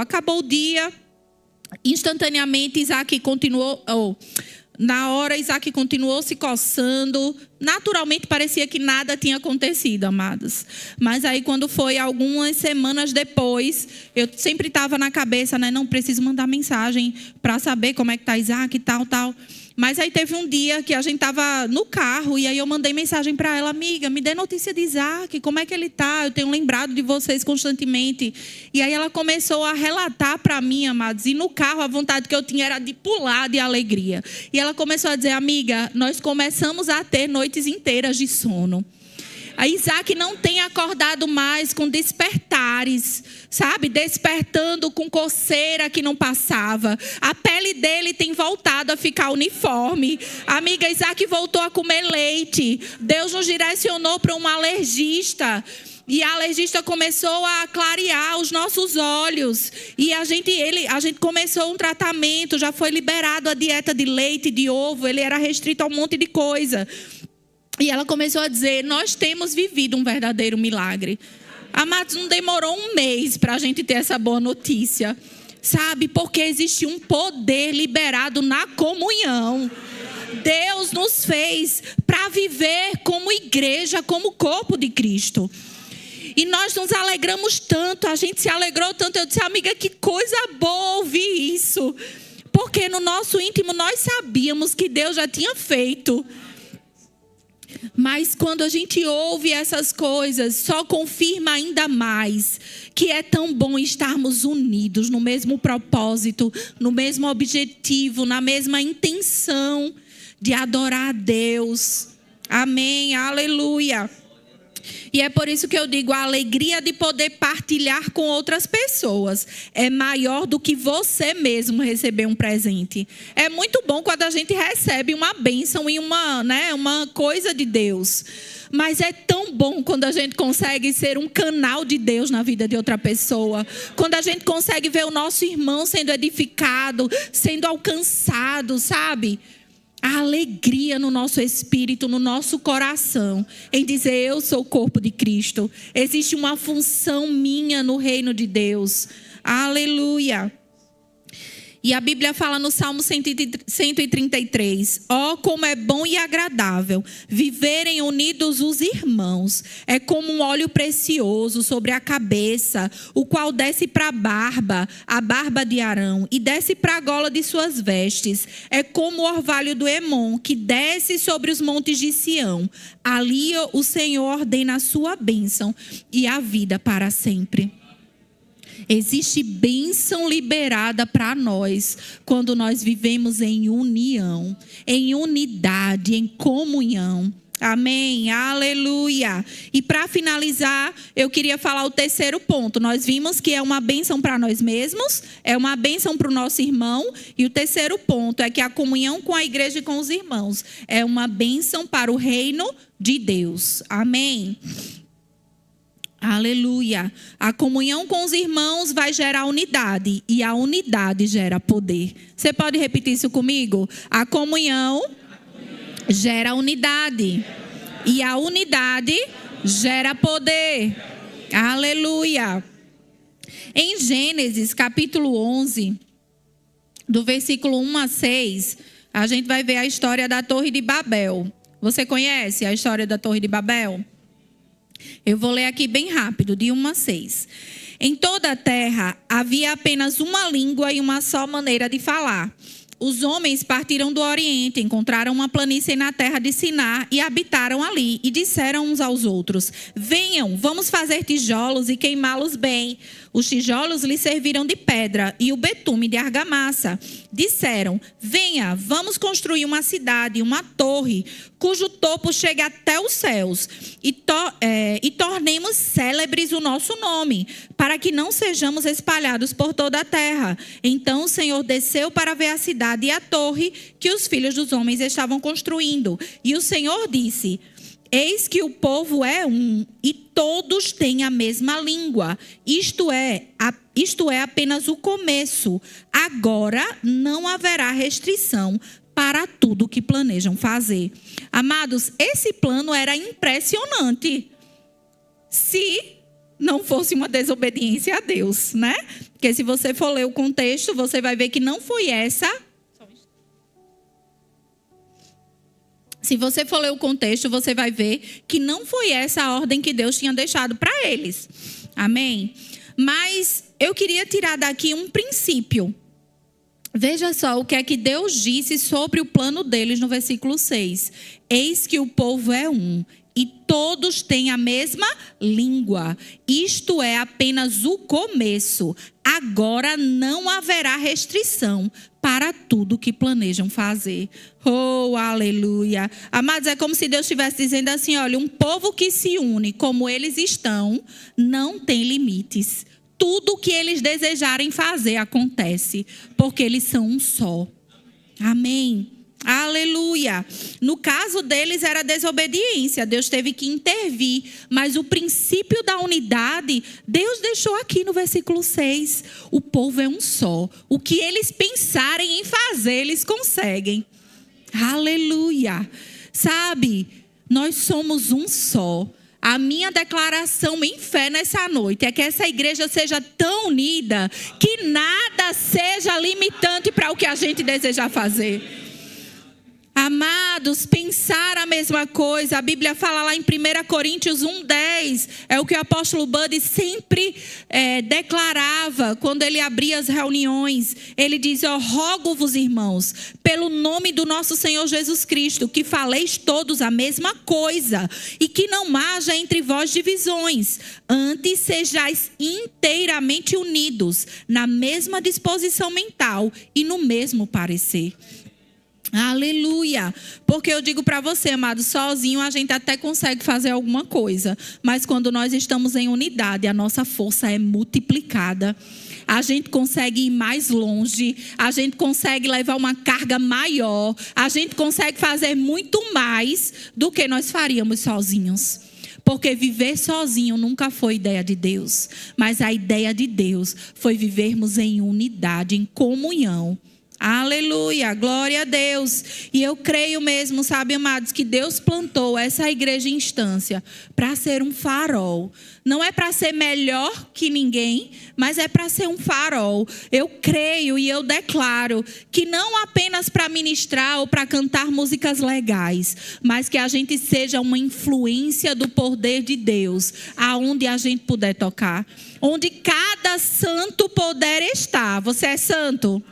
acabou o dia. Instantaneamente, Isaac continuou... Na hora, Isaac continuou se coçando. Naturalmente, parecia que nada tinha acontecido, amados. Mas aí, quando foi algumas semanas depois, eu sempre estava na cabeça, né? Não, preciso mandar mensagem para saber como é que está Isaac e tal. Mas aí teve um dia que a gente estava no carro e aí eu mandei mensagem para ela: amiga, me dê notícia de Isaac, como é que ele está? Eu tenho lembrado de vocês constantemente. E aí ela começou a relatar para mim, amados, e no carro a vontade que eu tinha era de pular de alegria. E ela começou a dizer: amiga, nós começamos a ter noites inteiras de sono. A Isaac não tem acordado mais com despertares, sabe? Despertando com coceira que não passava. A pele dele tem voltado a ficar uniforme. Amiga, Isaac voltou a comer leite. Deus nos direcionou para um alergista. E a alergista começou a clarear os nossos olhos. E a gente começou um tratamento, já foi liberado a dieta de leite, de ovo. Ele era restrito a um monte de coisa. E ela começou a dizer: nós temos vivido um verdadeiro milagre. Amados, não demorou um mês para a gente ter essa boa notícia. Sabe? Porque existe um poder liberado na comunhão. Deus nos fez para viver como igreja, como corpo de Cristo. E nós nos alegramos tanto, a gente se alegrou tanto. Eu disse: amiga, que coisa boa ouvir isso. Porque no nosso íntimo nós sabíamos que Deus já tinha feito. Mas quando a gente ouve essas coisas, só confirma ainda mais que é tão bom estarmos unidos no mesmo propósito, no mesmo objetivo, na mesma intenção de adorar a Deus. Amém, aleluia. E é por isso que eu digo, a alegria de poder partilhar com outras pessoas é maior do que você mesmo receber um presente. É muito bom quando a gente recebe uma bênção e uma coisa de Deus. Mas é tão bom quando a gente consegue ser um canal de Deus na vida de outra pessoa. Quando a gente consegue ver o nosso irmão sendo edificado, sendo alcançado, sabe? A alegria no nosso espírito, no nosso coração, em dizer: eu sou o corpo de Cristo. Existe uma função minha no reino de Deus. Aleluia. E a Bíblia fala no Salmo 133. Ó, como é bom e agradável viverem unidos os irmãos. É como um óleo precioso sobre a cabeça, o qual desce para a barba de Arão, e desce para a gola de suas vestes. É como o orvalho do Hermon, que desce sobre os montes de Sião. Ali o Senhor ordena a sua bênção e a vida para sempre. Existe bênção liberada para nós quando nós vivemos em união, em unidade, em comunhão. Amém, aleluia. E para finalizar, eu queria falar o terceiro ponto. Nós vimos que é uma bênção para nós mesmos, é uma bênção para o nosso irmão. E o terceiro ponto é que a comunhão com a igreja e com os irmãos é uma bênção para o reino de Deus. Amém. Aleluia. A comunhão com os irmãos vai gerar unidade. E a unidade gera poder. Você pode repetir isso comigo? A comunhão gera unidade. E a unidade gera poder. Aleluia. Em Gênesis capítulo 11, do versículo 1 a 6, a gente vai ver a história da Torre de Babel. Você conhece a história da Torre de Babel? Eu vou ler aqui bem rápido, de 1 a 6. Em toda a terra havia apenas uma língua e uma só maneira de falar. Os homens partiram do Oriente, encontraram uma planície na terra de Sinar e habitaram ali. E disseram uns aos outros: venham, vamos fazer tijolos e queimá-los bem. Os tijolos lhes serviram de pedra e o betume de argamassa. Disseram: venha, vamos construir uma cidade, uma torre, cujo topo chegue até os céus. E tornemos célebres o nosso nome, para que não sejamos espalhados por toda a terra. Então o Senhor desceu para ver a cidade e a torre que os filhos dos homens estavam construindo. E o Senhor disse: eis que o povo é um, e todos têm a mesma língua. Isto é apenas o começo. Agora não haverá restrição para tudo que planejam fazer. Amados, esse plano era impressionante. Se não fosse uma desobediência a Deus, né? Porque se você for ler o contexto, você vai ver que não foi essa. Se você for ler o contexto, você vai ver que não foi essa a ordem que Deus tinha deixado para eles. Amém? Mas eu queria tirar daqui um princípio. Veja só o que é que Deus disse sobre o plano deles no versículo 6. Eis que o povo é um, e todos têm a mesma língua. Isto é apenas o começo. Agora não haverá restrição para tudo que planejam fazer. Oh, aleluia. Amados, é como se Deus estivesse dizendo assim, olha, um povo que se une como eles estão, não tem limites. Tudo o que eles desejarem fazer acontece, porque eles são um só. Amém. Aleluia. No caso deles era desobediência, Deus teve que intervir, mas o princípio da unidade, Deus deixou aqui no versículo 6. O povo é um só. O que eles pensarem em fazer, eles conseguem. Aleluia. Sabe, nós somos um só. A minha declaração em fé nessa noite é que essa igreja seja tão unida que nada seja limitante para o que a gente desejar fazer. Amados, pensar a mesma coisa. A Bíblia fala lá em 1 Coríntios 1:10. É o que o apóstolo Buddy sempre declarava quando ele abria as reuniões. Ele diz, rogo-vos, irmãos, pelo nome do nosso Senhor Jesus Cristo, que faleis todos a mesma coisa e que não haja entre vós divisões. Antes sejais inteiramente unidos na mesma disposição mental e no mesmo parecer. Aleluia, porque eu digo para você, amado, sozinho a gente até consegue fazer alguma coisa, mas quando nós estamos em unidade, a nossa força é multiplicada. A gente consegue ir mais longe, a gente consegue levar uma carga maior, a gente consegue fazer muito mais do que nós faríamos sozinhos. Porque viver sozinho nunca foi ideia de Deus, mas a ideia de Deus foi vivermos em unidade, em comunhão. Aleluia, glória a Deus. E eu creio mesmo, sabe, amados, que Deus plantou essa igreja em instância para ser um farol. Não é para ser melhor que ninguém, mas é para ser um farol. Eu creio e eu declaro que não apenas para ministrar ou para cantar músicas legais, mas que a gente seja uma influência do poder de Deus, aonde a gente puder tocar. Onde cada santo puder estar. Você é santo?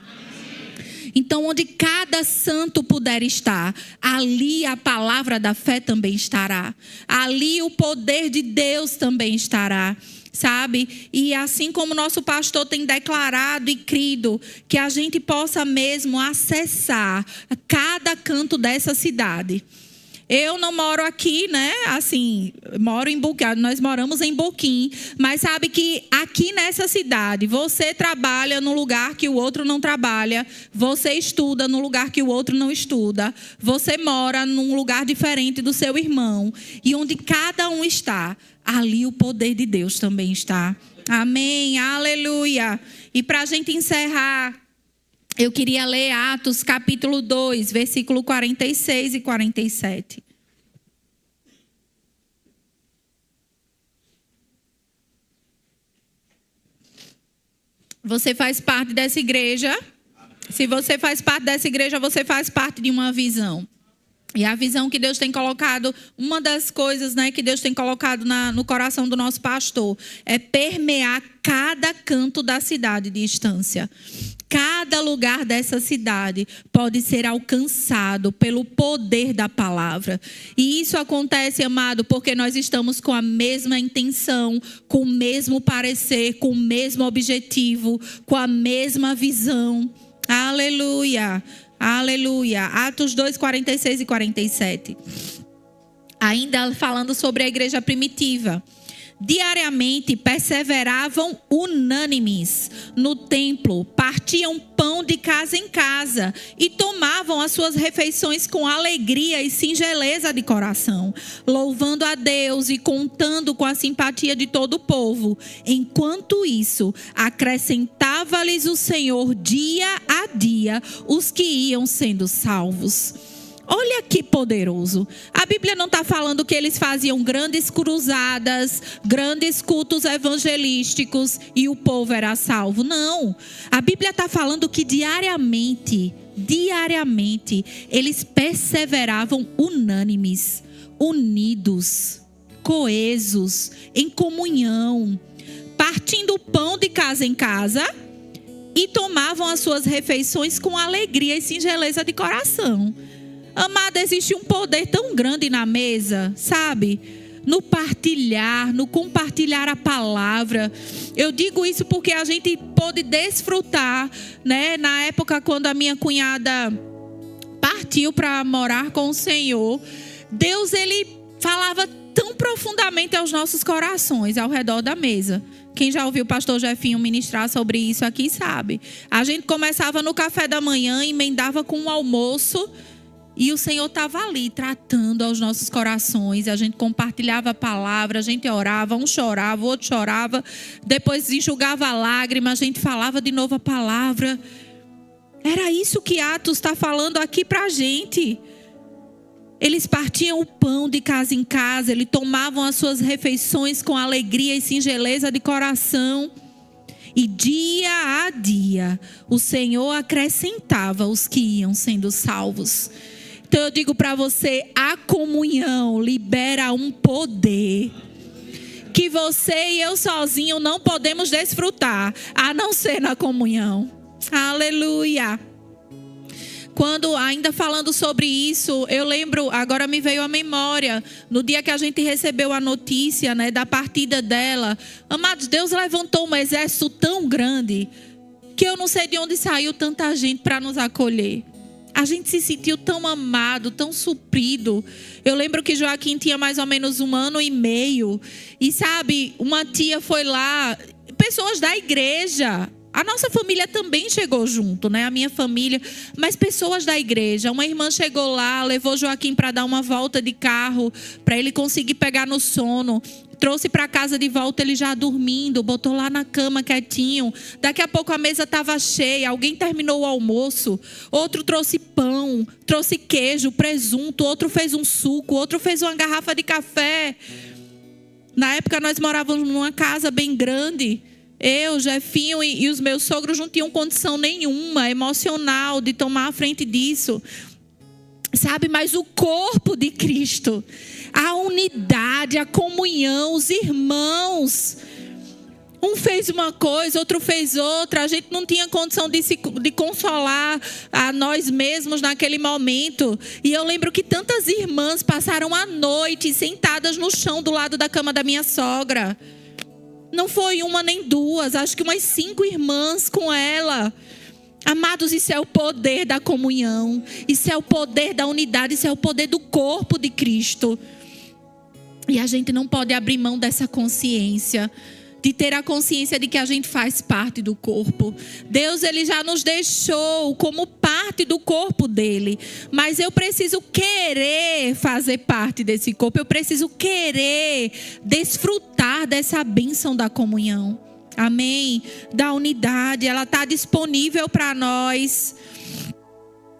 Então, onde cada santo puder estar, ali a palavra da fé também estará. Ali o poder de Deus também estará, sabe? E assim como nosso pastor tem declarado e crido, que a gente possa mesmo acessar cada canto dessa cidade. Eu não moro aqui, né? Assim, moro em Boquim, nós moramos em Boquim, mas sabe que aqui nessa cidade, você trabalha no lugar que o outro não trabalha, você estuda no lugar que o outro não estuda, você mora num lugar diferente do seu irmão, e onde cada um está, ali o poder de Deus também está. Amém, aleluia. E para a gente encerrar, eu queria ler Atos capítulo 2, versículo 46 e 47. Você faz parte dessa igreja. Se você faz parte dessa igreja, você faz parte de uma visão. E a visão que Deus tem colocado, uma das coisas, né, que Deus tem colocado no coração do nosso pastor, é permear cada canto da cidade de Estância. Cada lugar dessa cidade pode ser alcançado pelo poder da palavra. E isso acontece, amado, porque nós estamos com a mesma intenção, com o mesmo parecer, com o mesmo objetivo, com a mesma visão. Aleluia. Aleluia. Atos 2, 46 e 47. Ainda falando sobre a igreja primitiva. Diariamente perseveravam unânimes no templo, partiam pão de casa em casa e tomavam as suas refeições com alegria e singeleza de coração, louvando a Deus e contando com a simpatia de todo o povo. Enquanto isso, acrescentava-lhes o Senhor dia a dia os que iam sendo salvos. Olha que poderoso. A Bíblia não está falando que eles faziam grandes cruzadas, grandes cultos evangelísticos e o povo era salvo. Não. A Bíblia está falando que diariamente diariamente, eles perseveravam unânimes, unidos, coesos, em comunhão, partindo o pão de casa em casa e tomavam as suas refeições com alegria e singeleza de coração. Amado, existe um poder tão grande na mesa, sabe? No partilhar, no compartilhar a palavra. Eu digo isso porque a gente pôde desfrutar, né? Na época quando a minha cunhada partiu para morar com o Senhor, Deus, ele falava tão profundamente aos nossos corações ao redor da mesa. Quem já ouviu o pastor Jefinho ministrar sobre isso aqui sabe. A gente começava no café da manhã, emendava com o almoço, e o Senhor estava ali tratando aos nossos corações. A gente compartilhava a palavra, a gente orava, um chorava, o outro chorava, depois enxugava a lágrima, a gente falava de novo a palavra. Era isso que Atos está falando aqui para a gente. Eles partiam o pão de casa em casa, eles tomavam as suas refeições com alegria e singeleza de coração. E dia a dia, o Senhor acrescentava os que iam sendo salvos. Então eu digo para você, a comunhão libera um poder que você e eu sozinho não podemos desfrutar, a não ser na comunhão. Aleluia! Quando, ainda falando sobre isso, eu lembro, agora me veio à memória, no dia que a gente recebeu a notícia, né, da partida dela. Amados, Deus levantou um exército tão grande que eu não sei de onde saiu tanta gente para nos acolher. A gente se sentiu tão amado, tão suprido. Eu lembro que Joaquim tinha mais ou menos 1 ano e meio. E sabe, uma tia foi lá, pessoas da igreja. A nossa família também chegou junto, né? A minha família, mas pessoas da igreja. Uma irmã chegou lá, levou Joaquim para dar uma volta de carro, para ele conseguir pegar no sono. Trouxe para casa de volta ele já dormindo, botou lá na cama quietinho. Daqui a pouco a mesa estava cheia, alguém terminou o almoço. Outro trouxe pão, trouxe queijo, presunto, outro fez um suco, outro fez uma garrafa de café. Na época nós morávamos numa casa bem grande. Eu, Jefinho e os meus sogros não tinham condição nenhuma emocional de tomar a frente disso. Sabe, mas o corpo de Cristo, a unidade, a comunhão, os irmãos. Um fez uma coisa, outro fez outra. A gente não tinha condição de consolar a nós mesmos naquele momento. E eu lembro que tantas irmãs passaram a noite sentadas no chão do lado da cama da minha sogra. Não foi uma nem duas, acho que umas 5 irmãs com ela. Amados, isso é o poder da comunhão. Isso é o poder da unidade. Isso é o poder do corpo de Cristo. E a gente não pode abrir mão dessa consciência, de ter a consciência de que a gente faz parte do corpo. Deus, ele já nos deixou como parte do corpo dele. Mas eu preciso querer fazer parte desse corpo. Eu preciso querer desfrutar dessa bênção da comunhão. Amém? Da unidade. Ela está disponível para nós.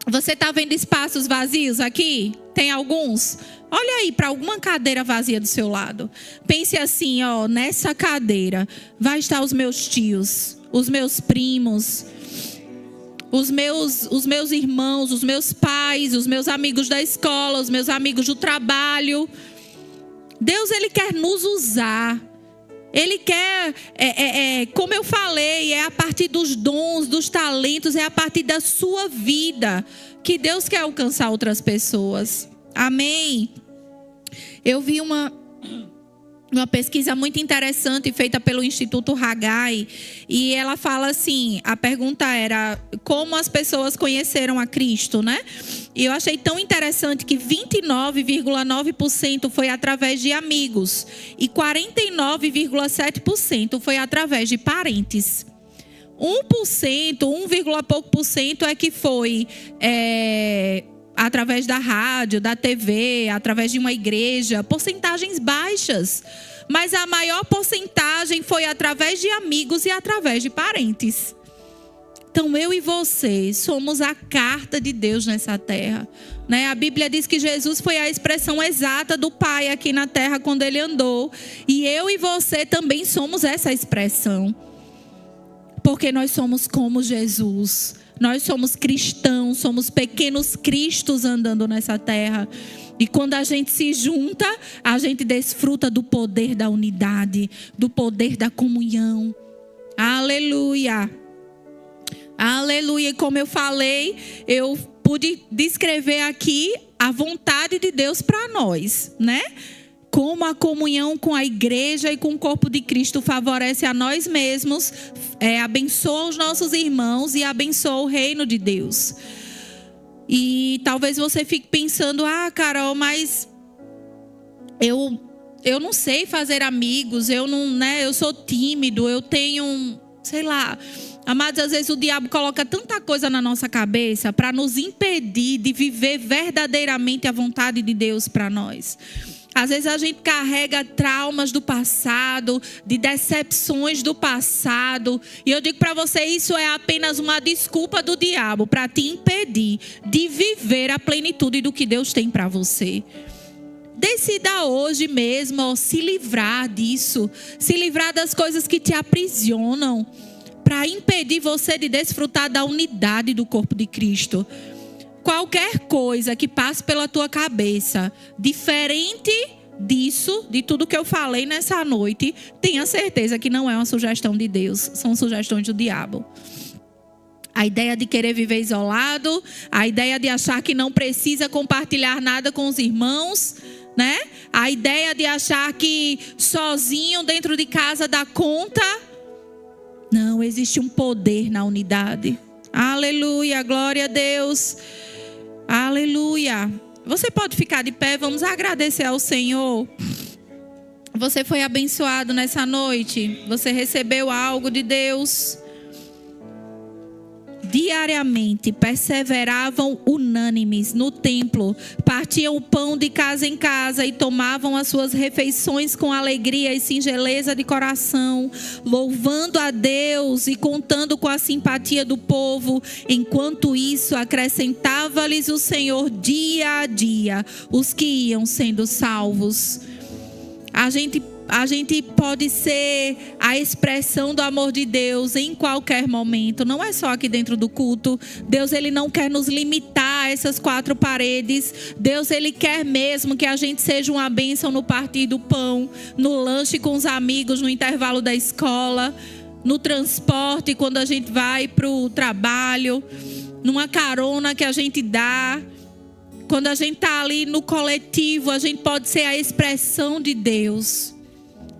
Você está vendo espaços vazios aqui? Tem alguns? Olha aí para alguma cadeira vazia do seu lado. Pense assim, ó, nessa cadeira vai estar os meus tios, os meus primos, os meus irmãos, os meus pais, os meus amigos da escola, os meus amigos do trabalho. Deus, ele quer nos usar. Ele quer, como eu falei, é a partir dos dons, dos talentos, é a partir da sua vida que Deus quer alcançar outras pessoas. Amém? Eu vi uma pesquisa muito interessante feita pelo Instituto Haggai, e ela fala assim, a pergunta era como as pessoas conheceram a Cristo, né? E eu achei tão interessante que 29,9% foi através de amigos e 49,7% foi através de parentes. 1%, 1, pouco por cento é que foi através da rádio, da TV, através de uma igreja, porcentagens baixas. Mas a maior porcentagem foi através de amigos e através de parentes. Então eu e você somos a carta de Deus nessa terra, né? A Bíblia diz que Jesus foi a expressão exata do Pai aqui na terra quando ele andou. E eu e você também somos essa expressão. Porque nós somos como Jesus. Nós somos cristãos, somos pequenos cristos andando nessa terra. E quando a gente se junta, a gente desfruta do poder da unidade, do poder da comunhão. Aleluia. Aleluia. E como eu falei, eu pude descrever aqui a vontade de Deus para nós, né? Como a comunhão com a igreja e com o corpo de Cristo favorece a nós mesmos, abençoa os nossos irmãos e abençoa o reino de Deus. E talvez você fique pensando, Carol, mas eu não sei fazer amigos, eu sou tímido, eu tenho, sei lá. Amados, às vezes o diabo coloca tanta coisa na nossa cabeça para nos impedir de viver verdadeiramente a vontade de Deus para nós. Às vezes a gente carrega traumas do passado, de decepções do passado. E eu digo para você, isso é apenas uma desculpa do diabo para te impedir de viver a plenitude do que Deus tem para você. Decida hoje mesmo se livrar disso. Se livrar das coisas que te aprisionam, para impedir você de desfrutar da unidade do corpo de Cristo. Qualquer coisa que passe pela tua cabeça, diferente disso, de tudo que eu falei nessa noite, tenha certeza que não é uma sugestão de Deus, são sugestões do diabo. A ideia de querer viver isolado, a ideia de achar que não precisa compartilhar nada com os irmãos, né? A ideia de achar que sozinho dentro de casa dá conta. Não, existe um poder na unidade. Aleluia, glória a Deus. Aleluia. Você pode ficar de pé, vamos agradecer ao Senhor. Você foi abençoado nessa noite. Você recebeu algo de Deus. Diariamente perseveravam unânimes no templo, partiam o pão de casa em casa e tomavam as suas refeições com alegria e singeleza de coração, louvando a Deus e contando com a simpatia do povo. Enquanto isso, acrescentava-lhes o Senhor dia a dia os que iam sendo salvos. A gente pode ser a expressão do amor de Deus em qualquer momento. Não é só aqui dentro do culto. Deus, Ele não quer nos limitar a essas quatro paredes. Deus, Ele quer mesmo que a gente seja uma bênção no partir do pão, no lanche com os amigos, no intervalo da escola, no transporte quando a gente vai para o trabalho, numa carona que a gente dá. Quando a gente está ali no coletivo, a gente pode ser a expressão de Deus.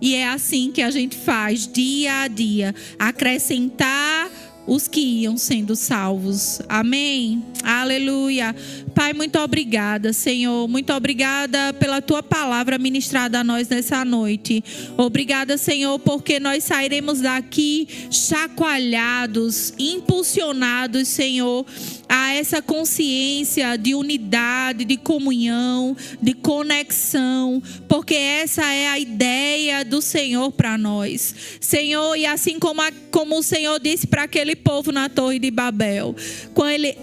E é assim que a gente faz dia a dia, acrescentar os que iam sendo salvos. Amém? Aleluia. Pai, muito obrigada, Senhor. Muito obrigada pela tua palavra ministrada a nós nessa noite. Obrigada, Senhor, porque nós sairemos daqui chacoalhados, impulsionados, Senhor, a essa consciência de unidade, de comunhão, de conexão, porque essa é a ideia do Senhor para nós. Senhor, e assim como o Senhor disse para aquele povo na Torre de Babel,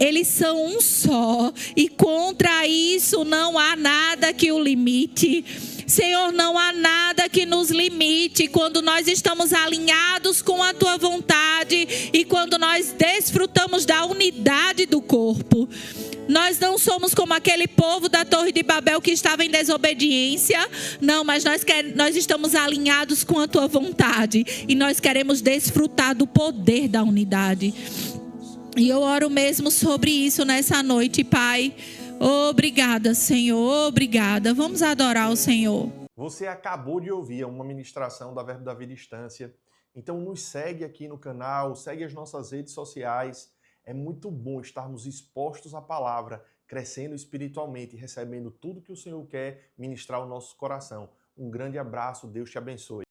eles são um só, e contra isso não há nada que o limite. Senhor, não há nada que nos limite quando nós estamos alinhados com a tua vontade e quando nós desfrutamos da unidade do corpo. Nós não somos como aquele povo da Torre de Babel que estava em desobediência. Não, mas nós estamos alinhados com a tua vontade e nós queremos desfrutar do poder da unidade. E eu oro mesmo sobre isso nessa noite, Pai. Obrigada, Senhor, obrigada. Vamos adorar o Senhor. Você acabou de ouvir uma ministração da Verbo da Vida Instância. Então nos segue aqui no canal, segue as nossas redes sociais. É muito bom estarmos expostos à palavra, crescendo espiritualmente, recebendo tudo que o Senhor quer ministrar ao nosso coração. Um grande abraço, Deus te abençoe.